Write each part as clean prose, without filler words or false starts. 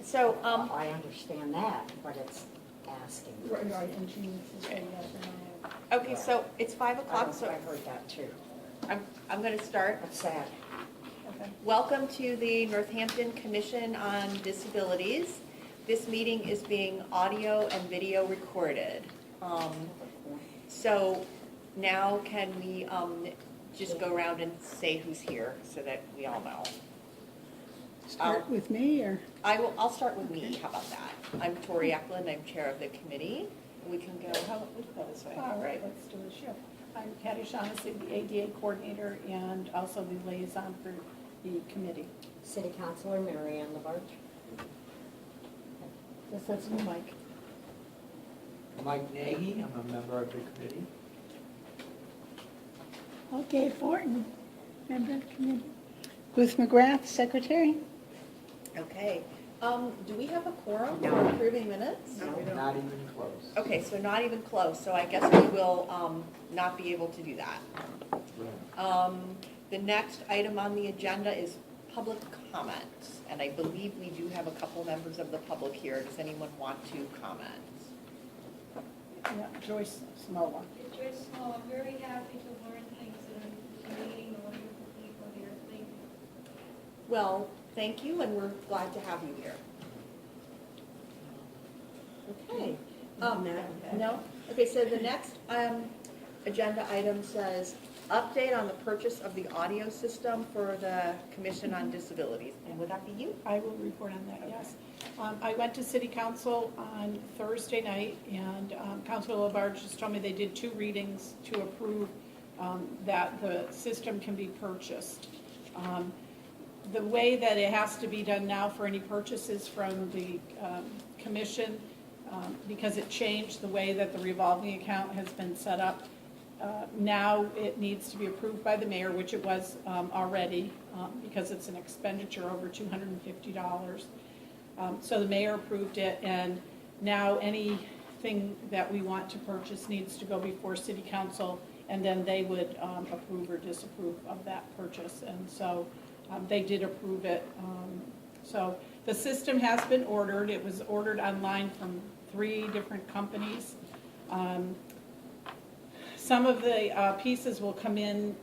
So, I understand that, but it's asking. Right, and she needs to say yes or no. okay, so it's 5 o'clock, so I heard that too. I'm going to start. That's sad. Okay. Welcome to the Northampton Commission on Disabilities. This meeting is being audio and video recorded. So now can we just go around and say who's here so that we all know? Start with me, or? I'll start with me, how about that? I'm Tori Eklund, I'm chair of the committee. We can go, we can go this way. All right, let's do a shift. I'm Patty Shaughnessy, the ADA coordinator, and also the liaison for the committee. City Councilor Mary Ann Labarge. That's new, Mike. Mike Nagy, I'm a member of the committee. Okay, Fortin, member of the committee. Ruth McGrath, secretary. Okay, do we have a quorum for No. approving minutes? No, not even close. Okay, so not even close, so I guess we will not be able to do that. Right. The next item on the agenda is public comments, and I believe we do have a couple members of the public here. Does anyone want to comment? Yeah, Joyce Smola. Joyce Small, I'm very happy to learn things in meeting the wonderful people here. Thank you. Well, thank you, and we're glad to have you here. Okay. No? Okay, so the next agenda item says, update on the purchase of the audio system for the Commission on Disabilities. And would that be you? I will report on that, yes. I went to City Council on Thursday night, and Councilor Labarge just told me they did 2 readings to approve that the system can be purchased. The way that it has to be done now for any purchases from the commission, because it changed the way that the revolving account has been set up, now it needs to be approved by the mayor, which it was already, because it's an expenditure over $250. So the mayor approved it, and now anything that we want to purchase needs to go before City Council, and then they would approve or disapprove of that purchase. And so they did approve it. So the system has been ordered. It was ordered online from 3 different companies. Some of the pieces will come in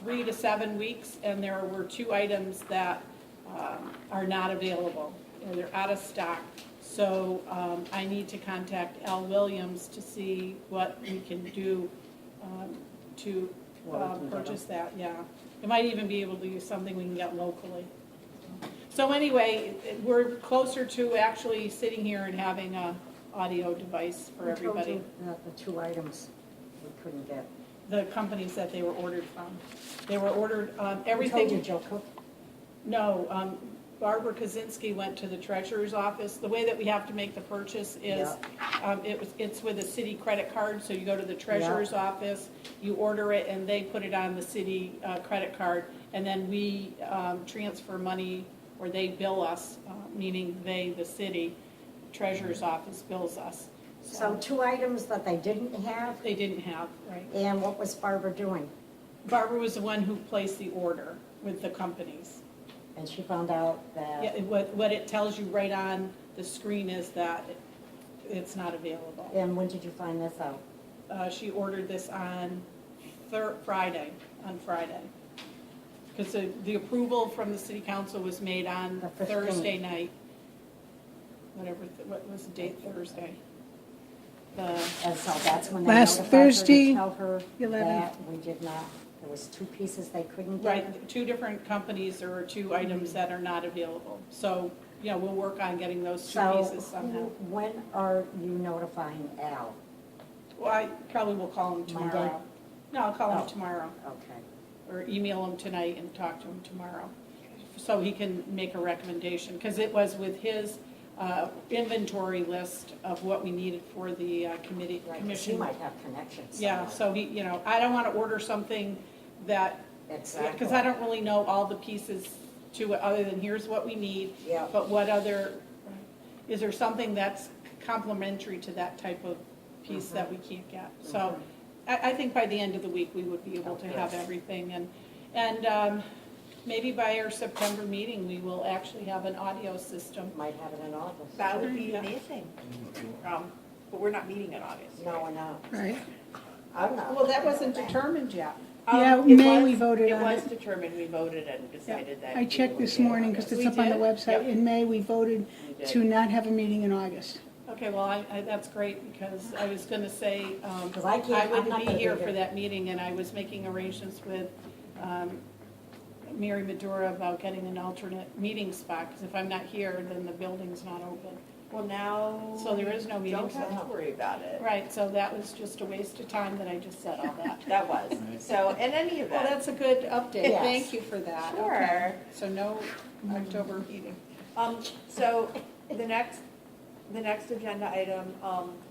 3 to 7 weeks, and there were 2 items that are not available, or they're out of stock. So I need to contact Al Williams to see what we can do to purchase that, yeah. It might even be able to use something we can get locally. So anyway, we're closer to actually sitting here and having a audio device for everybody. Who told you that the 2 items we couldn't get? The companies that they were ordered from. They were ordered, Who everything. told you, Joe Cook? No, Barbara Kaczynski went to the treasurer's office. The way that we have to make the purchase is, it's with a city credit card, so you go to the treasurer's office, you order it, and they put it on the city credit card, and then we transfer money, or they bill us, meaning they, the city, treasurer's office bills us. So 2 items that they didn't have, They didn't have, right. and what was Barbara doing? Barbara was the one who placed the order with the companies. And she found out that... Yeah, what it tells you right on the screen is that it's not available. And when did you find this out? She ordered this on Friday. Because the approval from the city council was made on The 15th. Thursday night. What was the date, Thursday? And so that's when they Last notified her Thursday, to tell her 11th. that we did not, there was 2 pieces they couldn't get. Right, 2 different companies, there were 2 items that are not available. So, we'll work on getting those 2 So pieces somehow. when are you notifying Al? Well, I probably will call him Monday? tomorrow. No, I'll call him Oh. tomorrow. Okay. Or email him tonight and talk to him tomorrow, so he can make a recommendation, because it was with his inventory list of what we needed for the Right, 'cause he commission. might have connections. Yeah, so he, I don't want to order something that, Exactly. because I don't really know all the pieces to it, other than here's what we need. Yeah. But what other, is there something that's complementary to that type of piece that we can't get? So I think by the end of the week, we would be able to have Yes. everything. And Maybe by our September meeting, we will actually have an audio system. Might have it in August. That would be Yeah. amazing. But we're not meeting in August. No, we're not. Right. I'm not. Well, that wasn't determined yet. Yeah, It May we was- voted on It was it. determined, we voted and decided that. I checked this morning because it's We up on the did? website. Yep. In May, we voted We did. to not have a meeting in August. Okay, well, that's great, because I was gonna say, 'Cause I can't- I I'm wouldn't not be gonna be here here. for that meeting, and I was making arrangements with Mary Medora about getting an alternate meeting spot, because if I'm not here, then the building's not open. Well, now. So there is no meeting Don't have spot. to worry about it. Right, so that was just a waste of time that I just said all that. That was. So in any Well, event. that's a good update, Yes. thank you for that. Sure. Okay. So no October meeting. So the next agenda item,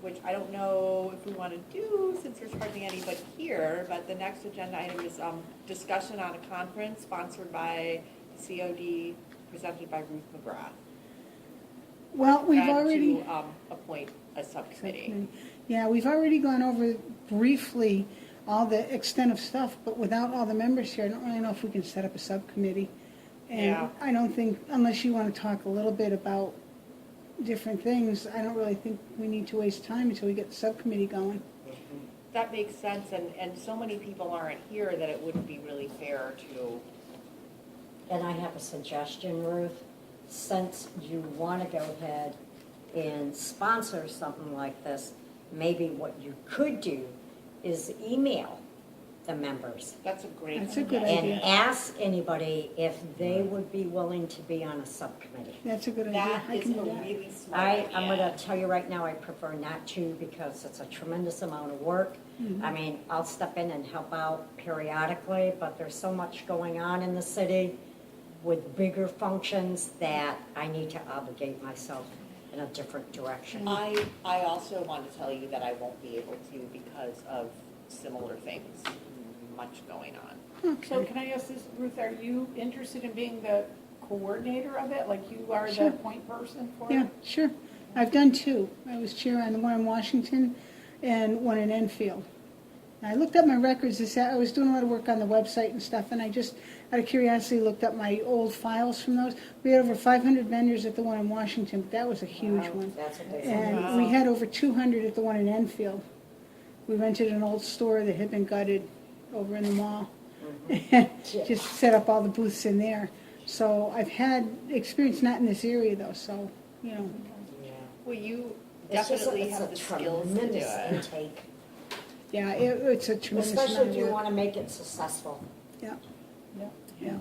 which I don't know if we want to do since there's hardly anybody here, but the next agenda item is discussion on a conference sponsored by COD, presented by Ruth McGrath. Well, we've And already. to appoint a subcommittee. Yeah, we've already gone over briefly all the extent of stuff, but without all the members here, I don't really know if we can set up a subcommittee. And Yeah. I don't think, unless you want to talk a little bit about different things, I don't really think we need to waste time until we get the subcommittee going. That makes sense, and so many people aren't here that it wouldn't be really fair to. And I have a suggestion, Ruth. Since you want to go ahead and sponsor something like this, maybe what you could do is email the members That's a great. That's a good suggestion. idea. and ask anybody if they would be willing to be on a subcommittee. That's a good idea. That I is can a do that. really smart I'm idea. going to tell you right now, I prefer not to because it's a tremendous amount of work. I mean, I'll step in and help out periodically, but there's so much going on in the city with bigger functions that I need to obligate myself in a different direction. I also want to tell you that I won't be able to because of similar things, much going on. So can I ask this, Ruth, are you interested in being the coordinator of it? Like you are Sure. the point person for it? Yeah, sure. I've done two. I was chair on one in Washington and one in Enfield. I looked up my records this, I was doing a lot of work on the website and stuff, and I just, out of curiosity, looked up my old files from those. We had over 500 vendors at the one in Washington, but that was a huge Wow, one. That's what they said. And we had over 200 at the one in Enfield. We rented an old store that had been gutted over in the mall. Just set up all the booths in there. So I've had experience, not in this area though, so, you know, Yeah. Well, you It's just definitely it's have a the skills to do tremendous it. intake, yeah, it's a tremendous especially amount if of you work. want to make it successful. Yeah, Yeah. yeah.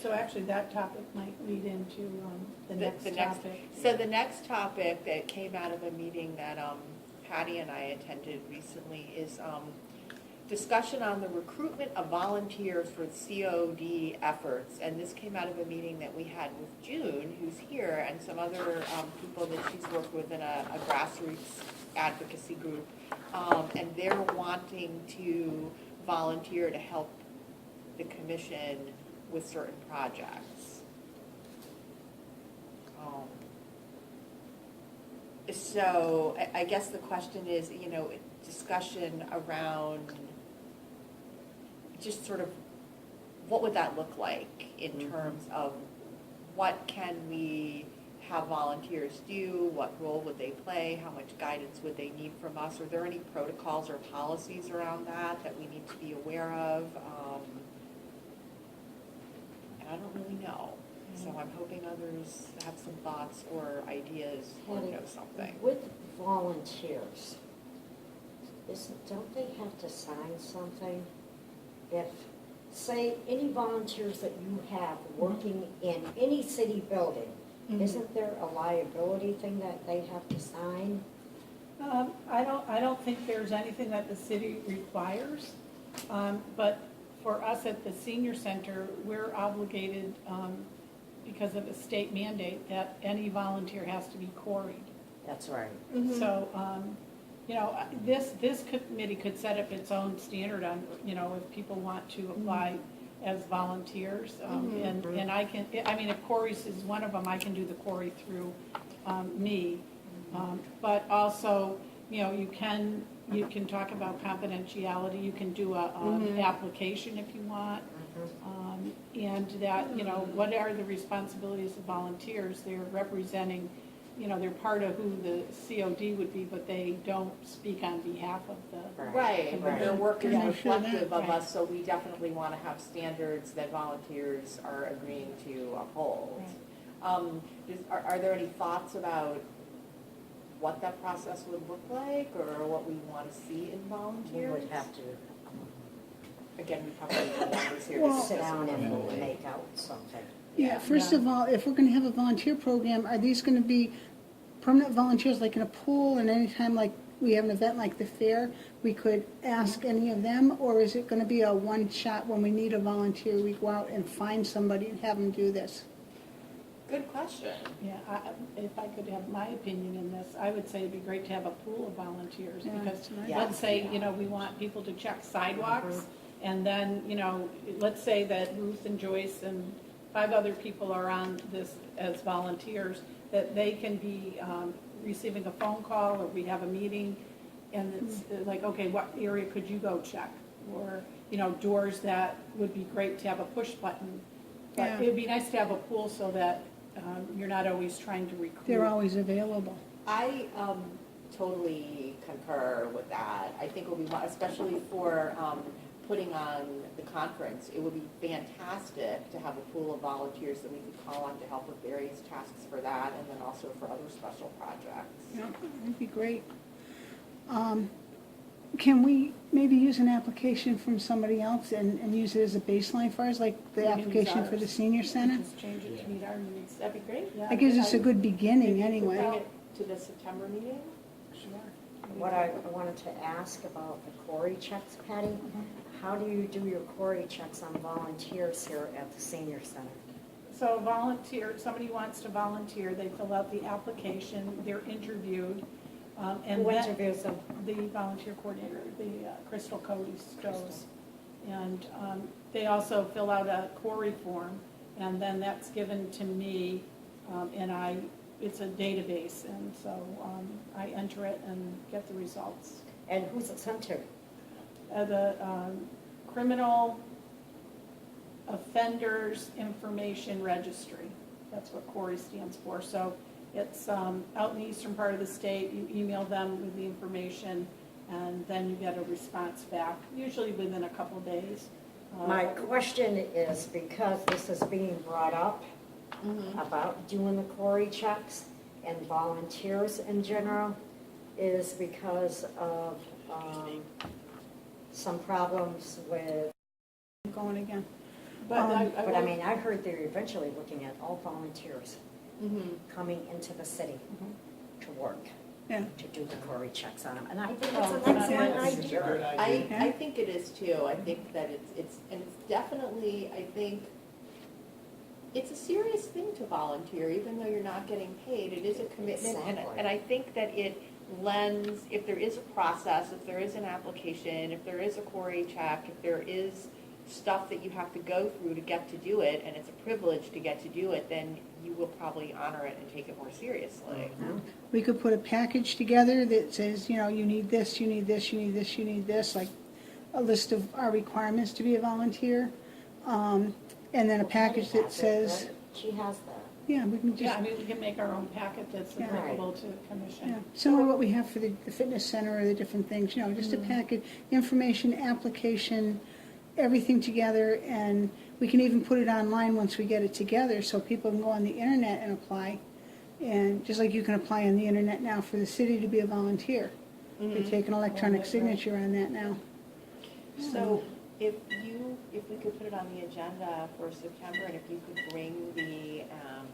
So actually, that topic might lead into the next topic. So the next topic that came out of a meeting that Patty and I attended recently is discussion on the recruitment of volunteers for COD efforts. And this came out of a meeting that we had with June, who's here, and some other people that she's worked with in a grassroots advocacy group. And they're wanting to volunteer to help the commission with certain projects. So I guess the question is, you know, discussion around just sort of what would that look like in terms of what can we have volunteers do, what role would they play, how much guidance would they need from us? Are there any protocols or policies around that we need to be aware of? And I don't really know. So I'm hoping others have some thoughts or ideas or know something. With volunteers, don't they have to sign something? If, say, any volunteers that you have working in any city building, isn't there a liability thing that they have to sign? I don't think there's anything that the city requires, but for us at the senior center, we're obligated, because of a state mandate, that any volunteer has to be quarried. That's right. So, you know, this committee could set up its own standard on, you know, if people want to apply as volunteers. And I can, I mean, if Corey's is one of them, I can do the Corey through me. But also, you know, you can talk about confidentiality, you can do a application if you want. And that, you know, what are the responsibilities of volunteers? They're representing, you know, they're part of who the COD would be, but they don't speak on behalf of the. Right, but their work is Right. reflective of Right. us, so we definitely want to have standards that volunteers are agreeing to uphold. Are there any thoughts about what that process would look like, or what we want to see in We volunteers? would have to Again, we probably need the numbers here Well- to sit discuss down it and fully. make out something. Yeah, first of all, if we're gonna have a volunteer program, are these gonna be permanent volunteers, like in a pool, and anytime like we have an event like the fair, we could ask any of them, or is it gonna be a one shot when we need a volunteer, we go out and find somebody and have them do this? Good question. Yeah, if I could have my opinion in this, I would say it'd be great to have a pool of volunteers, Yeah, because that's right. let's say, you know, we want people to check sidewalks, and then, you know, let's say that Ruth and Joyce and 5 other people are on this as volunteers, that they can be receiving a phone call, or we have a meeting, and it's like, okay, what area could you go check? Or, you know, doors that would be great to have a push button. But Yeah. it'd be nice to have a pool so that you're not always trying to recruit. They're always available. I totally concur with that. I think what we want, especially for putting on the conference, it would be fantastic to have a pool of volunteers that we could call on to help with various tasks for that, and then also for other special projects. Yeah, that'd be great. Can we maybe use an application from somebody else and use it as a baseline for us, like the We can use application for the ours. senior center? Just change it to meet our needs. That'd be great. Yeah, That gives us a I- good beginning, Maybe you could anyway. bring it to the September meeting? Sure. What I wanted to ask about the Cory checks, Patty, how do you do your Cory checks on volunteers here at the senior center? So volunteer, somebody wants to volunteer, they fill out the application, they're interviewed, and Who then interviews them? the volunteer coordinator, the Crystal Cody Stoves. And they also fill out a query form, and then that's given to me, and it's a database, and so I enter it and get the results. And who's it sent to? The Criminal Offenders Information Registry. That's what CORI stands for. So it's out in the eastern part of the state. You email them with the information, and then you get a response back, usually within a couple of days. My question is, because this is being brought up about doing the Cory checks and volunteers in general, is because of some problems with, Going again. But I but I will- mean, I heard they're eventually looking at all volunteers coming into the city to work, Yeah. to do the Cory checks on them. And I think it's Well, an excellent that's- It's a good idea. idea. I think it is too. I think that it's definitely, I think, it's a serious thing to volunteer, even though you're not getting paid. It is a commitment, Exactly. and I think that it lends, if there is a process, if there is an application, if there is a query check, if there is stuff that you have to go through to get to do it, and it's a privilege to get to do it, then you will probably honor it and take it more seriously. We could put a package together that says, you know, you need this, you need this, you need this, you need this, like a list of our requirements to be a volunteer. And then a package that says, She has that. yeah, we can Yeah, just, I mean, we can make our own packet that's Yeah. applicable to the commission. yeah, similar to what we have for the fitness center or the different things, you know, just a package, information, application, everything together, and we can even put it online once we get it together, so people can go on the internet and apply. And just like you can apply on the internet now for the city to be a volunteer. They take an electronic that's right. signature on that now. So if we could put it on the agenda for September, and if you could bring the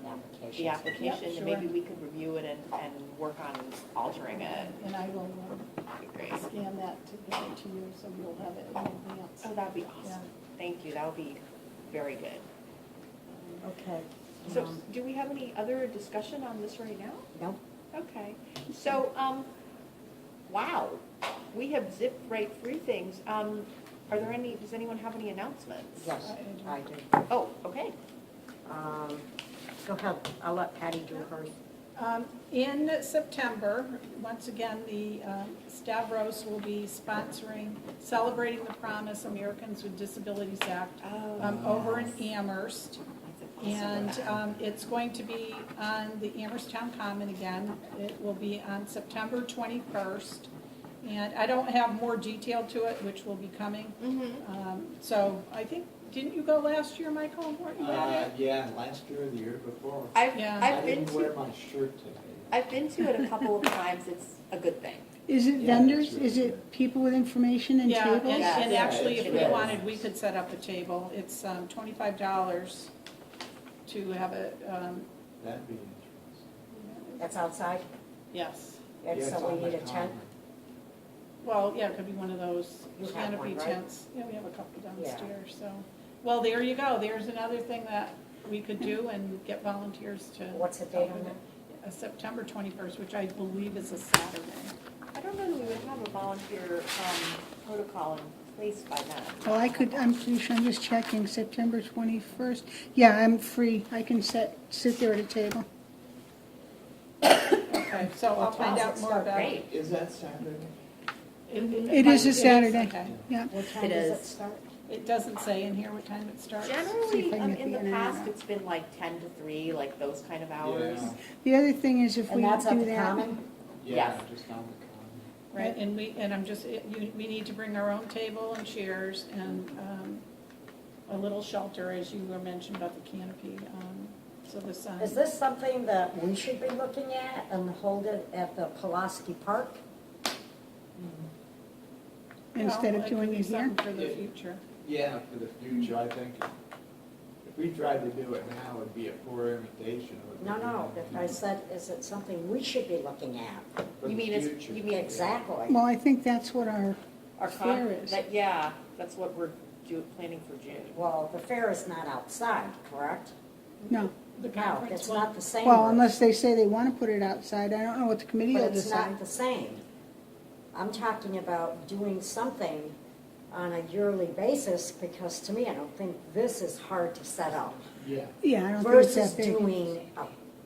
application, Yep, then sure. maybe we could review it and work on altering it. And I will That'd be great. scan that to give it to you, so you'll have it in advance. Oh, that'd be Yeah. awesome. Thank you, that would be very good. Okay. So do we have any other discussion on this right now? No? Okay, so, wow, we have zipped right through things. Are there any, does anyone have any announcements? Yes, I I do. Oh, okay. Go ahead, I'll let Patty do hers. In September, once again, the Stavros will be sponsoring Celebrating the Promise Americans with Disabilities Act over in Amherst. And it's going to be on the Amherst Town Common again. It will be on September 21st. And I don't have more detail to it, which will be coming. So I think, didn't you go last year, Michael? Weren't you at it? Yeah, last year or the year before. Yeah. I didn't wear my shirt today. I've been to it a couple of times, it's a good thing. Is it Yeah, vendors? that's Is it people with information and Yeah, tables? and Yeah, actually, if it's we really wanted, we nice. could set up a table. It's $25 to have a, That'd be interesting. That's outside, yes. Yeah, and it's so on we the need a tent. common. Well, yeah, it could be one of those You have canopy one, right? tents. Yeah, we have a couple Yeah. downstairs, so. Well, there you go. There's another thing that we could do and get volunteers to. What's the date help on with that? it. September 21st, which I believe is a Saturday. I don't know that we would have a volunteer protocol in place by then. Well, I'm pretty sure, I'm just checking, September 21st. Yeah, I'm free. I can sit there at a table. Okay, so I'll find time out does it more start? about it. Is that Saturday? It is a Saturday. Okay. Yeah. What time It does is. it start? It doesn't say in here what time it starts. See Generally, if I can get in the the internet past, out. it's been like 10 to 3, like those kind of hours. Yeah. The other thing is if we And that's at do the that. common? Yeah, Yes. just on the Right, and we need to bring our own table and chairs and a little shelter, as you were mentioned about the canopy, so the sun. Is this something that we should be looking at and hold it at the Pulaski Park? Instead of Well, doing could be it here? something for the Yeah. future. Yeah, for the future, I think if we tried to do it now, it'd be a poor imitation of No, it. no, if I said, is it something we should be looking at? For You the mean it's, future. you mean Exactly. Well, I think that's what our fair is. Yeah, that's what we're planning for June. Well, the fair is not outside, correct? No. The No, conference it's will- not the same. Well, roof. unless they say they want to put it outside. I don't know what the committee will But it's decide. not the same. I'm talking about doing something on a yearly basis, because to me, I don't think this is hard to set up. Yeah. Yeah, I don't think it's Versus that big. doing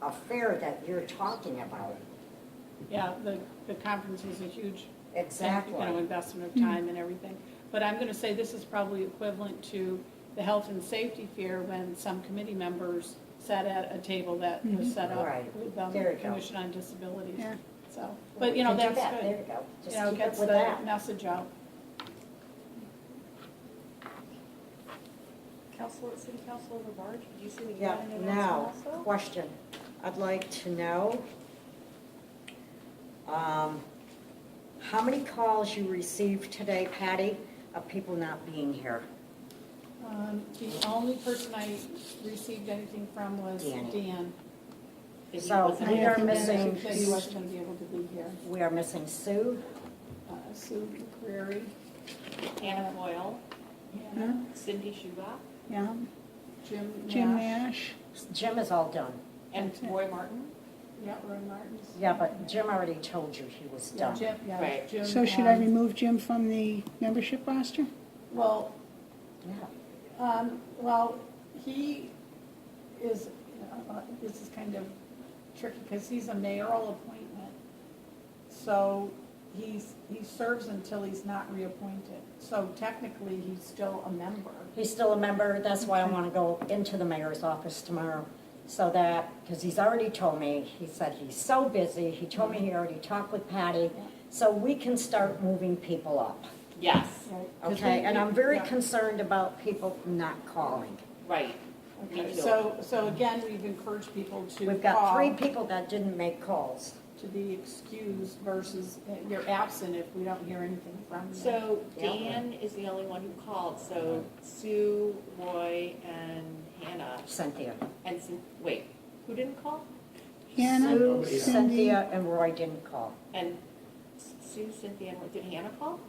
a fair that you're talking about. Yeah, the conference is a huge, Exactly. investment of time and everything. But I'm gonna say this is probably equivalent to the health and safety fair when some committee members sat at a table that was set up Right. with There the you go. Commission on Disabilities. Yeah. So, but you know, We can do that's that. There good. you go. Just You know, keep gets it with the that. message out. City Councilor Labarge, did you see the Yeah, union now, announcement also? question. I'd like to know, how many calls you received today, Patty, of people not being here? The only person I received anything from was Danny. Dan. If he So wasn't we here. are think that's missing, He said he wasn't gonna be able to be here. we are missing Sue, Sue McCreary, Hannah Boyle, Hannah, Cindy Schubach, Yeah, Jim Jim Nash. Nash. Jim is all done. and Roy Martin. Yeah, Roy Martin's. Yeah, but Jim already told you he was Yeah, done. Jim, yeah, Right. Jim. So should I remove Jim from the membership roster? Well, Yeah. well, he is, this is kind of tricky, because he's a mayoral appointment. So he serves until he's not reappointed. So technically, he's still a member. He's still a member, that's why I want to go into the mayor's office tomorrow, so that, because he's already told me, he said he's so busy, he told me he already talked with Patty, so we can start moving people up, Yes, Right. 'Cause okay? we- And I'm very yeah. concerned about people not calling. right. Me Okay, too. so again, we've encouraged people to We've got call, 3 people that didn't make calls. to be excused versus you're absent if we don't hear anything from you. So Yeah. Dan is the only one who called, so Sue, Roy, and Hannah, Cynthia. and wait, who didn't call? Hannah, Sue, Cindy, Cynthia, and Roy didn't call. And Sue, Cynthia, and did Hannah call?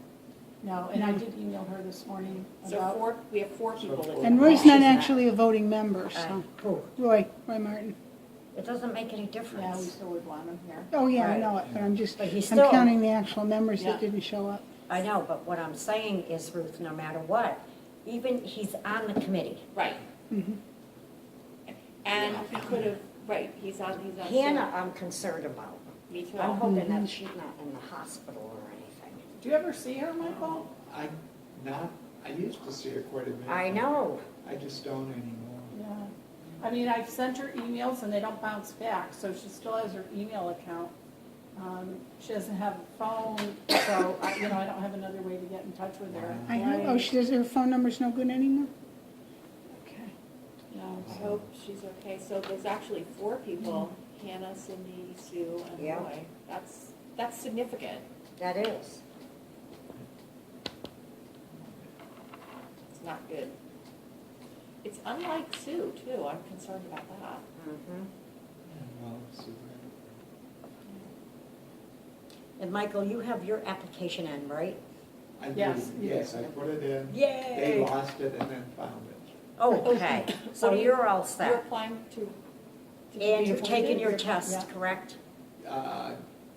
No, and I did email her this morning So about, we have 4 people that. and didn't Roy's call. not actually a voting member, so, Who? Roy Martin. It doesn't make any yeah, we difference. still would want him here. Oh, yeah, I Right. know it, but I'm just, But he's I'm still- counting the actual members Yeah. that didn't show up. I know, but what I'm saying is, Ruth, no matter what, even he's on the committee. Right. Mhm. And he could have Right, he's on Zoom. Hannah, I'm concerned about. Me too. I'm hoping that she's not in the hospital or anything. Do you ever see her, Michael? I used to see her quite a bit. I know. I just don't anymore. Yeah. I mean, I've sent her emails and they don't bounce back, so she still has her email account. She doesn't have a phone, so, I don't have another way to get in touch with her. I hope, oh, she does, her phone number's no good anymore? Okay. No, I hope she's okay. So there's actually 4 people, Hannah, Cindy, Sue, and Yeah. Roy. That's significant. That is. It's not good. It's unlike Sue, too. I'm concerned about that. Mhm. Well, super. And Michael, you have your application in, right? I do, Yes, you yes, do. I put it in. Yay! They lost it and then found it. Okay, so What do you- you're all You're set. applying to be And you've appointed? taken your You're- test, Yeah. correct? I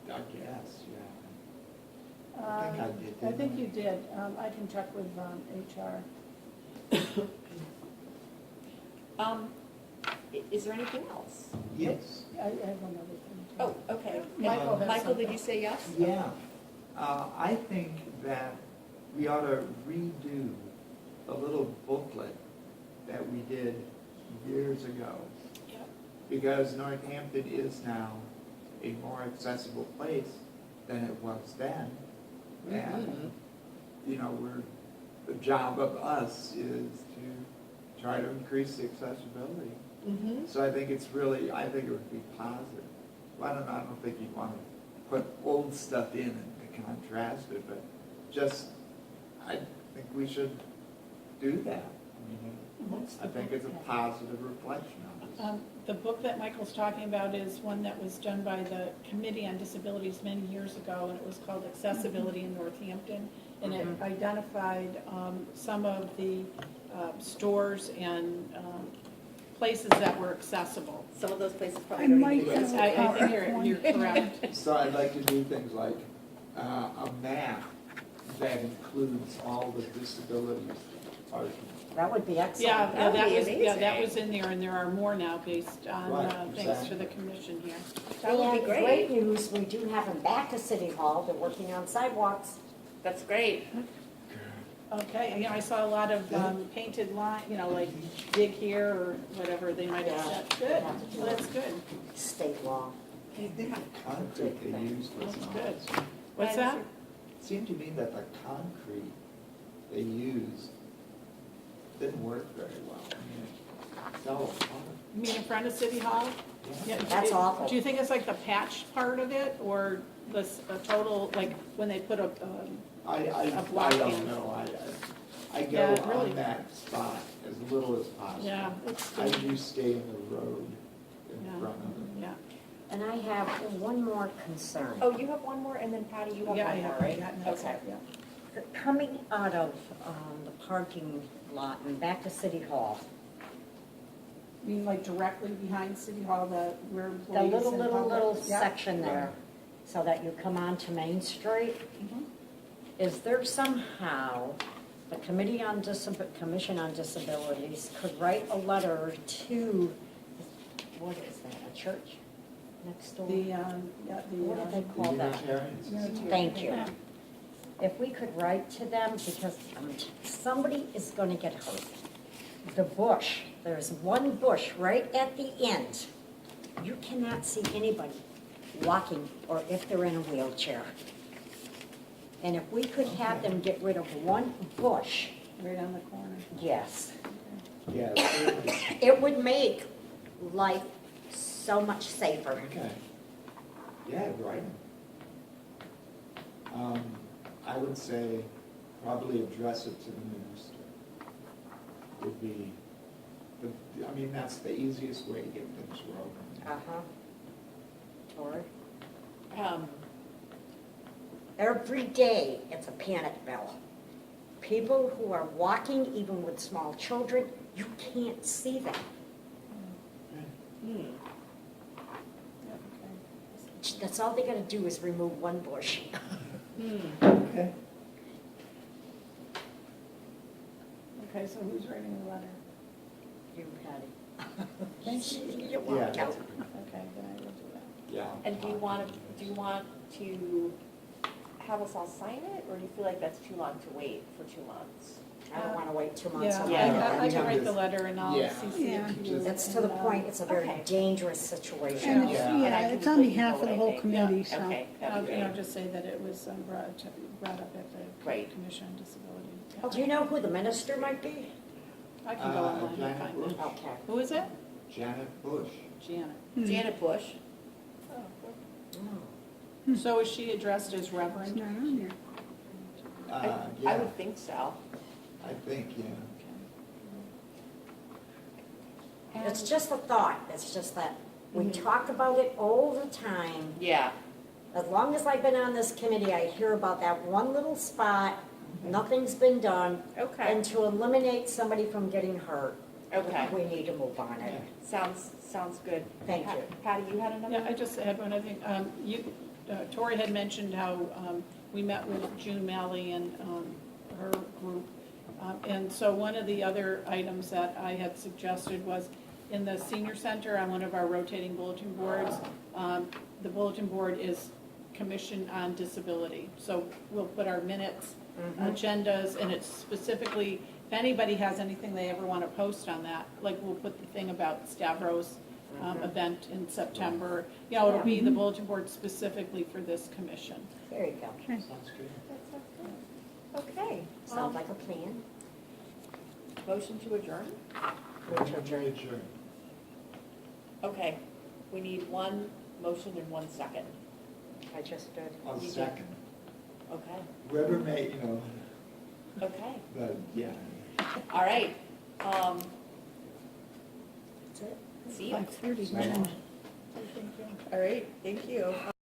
guess, yeah. I think I did, I think didn't I? you did. I can check with HR. Is there anything else? Yes. I have one other thing. Oh, okay. Michael has Michael, did something. you say yes? Yeah. I think that we ought to redo a little booklet that we did years ago. Yep. Because Northampton is now a more accessible place than it was then. And, the job of us is to try to increase the accessibility. Mm-hmm. So I think it would be positive. Well, I don't think you'd want to put old stuff in and to contrast it, but I think we should do that. I think it's a positive reflection on us. The book that Michael's talking about is one that was done by the Committee on Disabilities many years ago, and it was called Accessibility in Northampton. And it identified some of the stores and places that were accessible. Some of those places probably I don't might even have exist. I think one. you're correct. So I'd like to do things like a map that includes all the disabilities arguments. That would be excellent. Yeah, That would be that amazing. was in there, and there are more now based on, Right, thanks to exactly. the commission here. That would be And great. great news, we do have them back to City Hall, they're working on sidewalks. That's great. Okay, I saw a lot of painted line, like dig here or whatever they might have said. Good, well, that's good, State law. The concrete they used was that's not. good. What's that? It seemed to me that the concrete they used didn't work very well. It fell apart. You mean in front of City Hall? Yeah, That's awful. Do you think it's like the patch part of it, or the total, like when they put a, I block in. don't know. I go Yeah, really. on that spot as little as possible. yeah, it's, I do stay in the road in Yeah. front of it. yeah. And I have one more concern. Oh, you have one more, and then Patty, you have Yeah, one yeah, more, right? yeah, and that's Okay. it, yeah. Coming out of the parking lot and back to City Hall, You mean like directly behind City Hall, where the employees little, and little, public- little yeah. section there, so that you come onto Main Street, Mhm. is there somehow the Commission on Disabilities could write a letter to, what is that, a church next door? The, yeah, What do they the, call that? Unitarians. Unitarian. Thank you. If we could write to them, because somebody is going to get hurt. The bush, there's one bush right at the end. You cannot see anybody walking or if they're in a wheelchair. And if we could have them get rid of one bush, right on the corner. yes, Yeah, certainly. it would make life so much safer. Okay. Yeah, right. I would say probably address it to the minister. Would be, that's the easiest way to get things rolling. Uh-huh. Tori? Every day, it's a panic bell. People who are walking, even with small children, you can't see them. Hmm. Yeah, okay. That's all they gotta do is remove one bush. Okay. Okay, so who's writing the letter? You, Patty. Thank you. You're Yeah, welcome. that's a good And do you want to have us all sign it, or do you feel like that's too long to wait for 2 months? I don't want to wait 2 months. Yeah, on Yeah. that. I can write the letter and I'll Yeah. CC Yeah. it to you. It's to the point, it's a very Okay. dangerous situation. And, Yeah. And I yeah, can it's on let you behalf know of the what I whole think. community, so. Okay, that'd be You know, great. just say that it was brought up at the Great. Commission on Disability. Yeah. Do you know who the minister might be? I can go online and Janet find Bush. it. Okay. Who is it? Janet Bush. Janet. Janet Bush. Oh. So is she addressed as It's Reverend? not on there. I Yeah, would think so. I think, yeah. It's just a thought, it's just that we talk about it all the time. Yeah, As long as I've been on this committee, I hear about that one little spot, nothing's been done. okay, And to eliminate somebody from getting hurt, okay. we need to move on it. Sounds good. Thank Pat- you. Patty, you had another? Yeah, I just had one, I think, Tori had mentioned how we met with June Malley and her group. And so one of the other items that I had suggested was in the senior center on one of our rotating bulletin boards, the bulletin board is Commission on Disability. So we'll put our minutes, agendas, and it's specifically, if anybody has anything they ever want to post on that, like we'll put the thing about Stavros event in September. You know, it'll be the bulletin board specifically for this commission. There you go. Sounds good. Okay. Sounds like a plan. Motion to adjourn? Move to adjourn. Adjourn. Okay, we need one motion and 1 second. I just did. I'll You did. second. Okay, Whoever made, okay, but, yeah. all right. That's it. See you. 5:30. Right. All right, thank you.